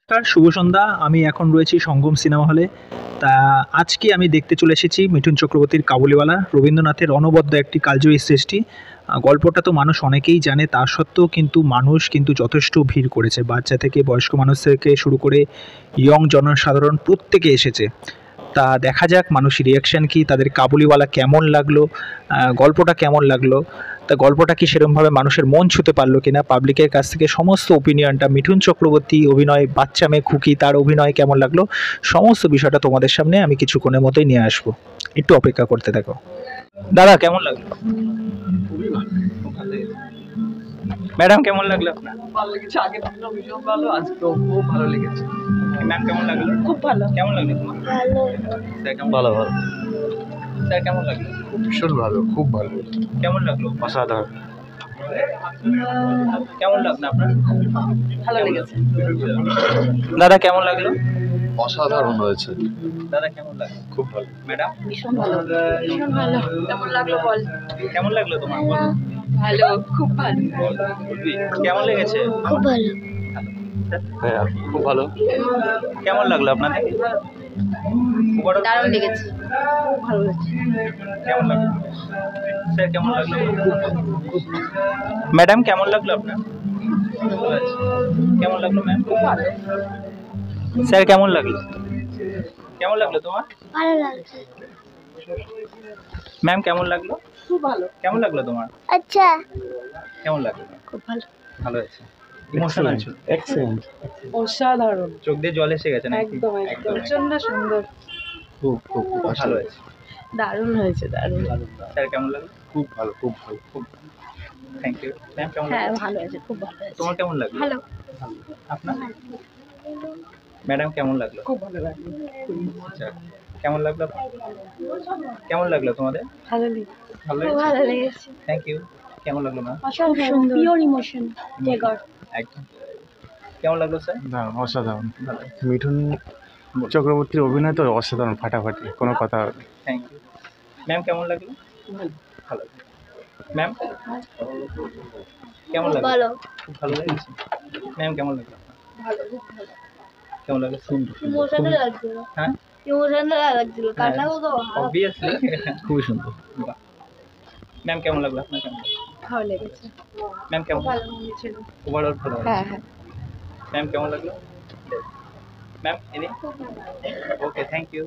নমস্কার, শুভ সন্ধ্যা। আমি এখন রয়েছি সঙ্গম সিনেমা হলে। তা আজকে আমি দেখতে চলে এসেছি মিঠুন চক্রবর্তীর কাবুলিওয়ালা, রবীন্দ্রনাথের অনবদ্য একটি কালজয়ী সৃষ্টি। গল্পটা তো মানুষ অনেকেই জানে, তা সত্ত্বেও কিন্তু মানুষ কিন্তু যথেষ্ট ভিড় করেছে। বাচ্চা থেকে বয়স্ক মানুষ থেকে শুরু করে ইয়ং জনসাধারণ প্রত্যেকে এসেছে। তা দেখা যাক মানুষের রিয়াকশান কী, তাদের কাবুলিওয়ালা কেমন লাগলো, গল্পটা কেমন লাগলো। তা গল্পটা কি সেরকমভাবে মানুষের মন ছুঁতে পারলো কিনা, পাবলিকের কাছ থেকে সমস্ত ওপিনিয়নটা, মিঠুন চক্রবর্তী অভিনয়, বাচ্চা মেয়ে খুকি তার অভিনয় কেমন লাগলো, সমস্ত বিষয়টা তোমাদের সামনে আমি কিছুক্ষণের মধ্যেই নিয়ে আসবো। একটু অপেক্ষা করতে থাকো। দাদা কেমন লাগলো? খুবই ভালো। খুব ভালো লেগেছে। ম্যাডাম কেমন লাগলো আপনার? ভালো লেগেছে। আগের দিনও ভীষণ ভালো, আজকেও খুব ভালো লেগেছে। ম্যাম কেমন লাগলো? খুব ভালো। কেমন লাগলো তোমার? ভালো। স্যার কেমন ভালো ভালো স্যার কেমন লাগলো? ভীষণ ভালো, খুব ভালো, কেমন লাগলো? অসাধারণ। কেমন লাগলো আপনার? ভালো লেগেছে। দাদা কেমন লাগলো? অসাধারণ হয়েছে, দাদা কেমন লাগলো? খুব ভালো। ম্যাডাম ভীষণ ভালো। ভীষণ ভালো। কেমন লাগলো বল? কেমন লাগলো তোমার? বল। ভালো, খুব ভালো। বলবি কেমন লেগেছে? খুব ভালো। হ্যাঁ, খুব ভালো। কেমন লাগলো আপনাদের? দারুণ লেগেছে। খুব ভালো লেগেছে। কেমন লাগলো? স্যার কেমন লাগলো? ম্যাডাম কেমন লাগলো আপনার? কেমন লাগলো ম্যাম? খুব ভালো। স্যার কেমন লাগলো? কেমন লাগলো তোমার? ভালো লাগছে। ম্যাম কেমন লাগলো? খুব ভালো। কেমন লাগলো তোমার? আচ্ছা। কেমন লাগলো? খুব ভালো। ভালো আছে। ইমোশনাল ছিল। এক্সেলেন্ট। অসাধারণ। চোখ দিয়ে জল এসে গেছে নাকি? একদম একদম। প্রচন্ড সুন্দর। খুব খুব খুব ভালো আছে। দারুণ হয়েছে, দারুণ। স্যার কেমন লাগলো? খুব ভালো, খুব ভালো। খুব থ্যাংক ইউ। ম্যাম কেমন হ্যাঁ, লাগলো? ভালো হয়েছে, খুব ভালো হয়েছে। তোমার কেমন লাগলো? ভালো। আপনার? ম্যাডাম কেমন লাগলো? খুব ভালো লাগলো। আচ্ছা কেমন লাগলো আপনার? কেমন লাগলো তোমাদের? ভালো লেগেছে। ভালো খুব ভালো লেগেছে। Thank you. কেমন লাগলো ম্যাম? অসাধারণ। Pure emotion. টেগর। একদম। কেমন লাগলো স্যার? দারুণ, অসাধারণ। ভালো। মিঠুন চক্রবর্তীর অভিনয় তো অসাধারণ, ফাটাফাটি, কোনো কথা হবে না। Thank you. ম্যাম কেমন লাগলো? ভালো। ম্যাম কেমন লাগলো? ভালো। খুব ভালো লেগেছে। ম্যাম কেমন লাগলো? ভালো, খুব ভালো। কেমন লাগলো? সুন্দর। ইমোশনাল লাগছিল। হ্যাঁ ইমোশনাল লাগছিল। কান্নাও তো অবভিয়াসলি খুবই সুন্দর। ম্যাম কেমন লাগলো আপনার? কেমন লাগলো? ভালো লেগেছে। ম্যাম কেমন? ভালো লেগেছিল। ওভারঅল ভালো হ্যাঁ, হ্যাঁ। ম্যাম কেমন লাগলো? Ma'am any okay thank you.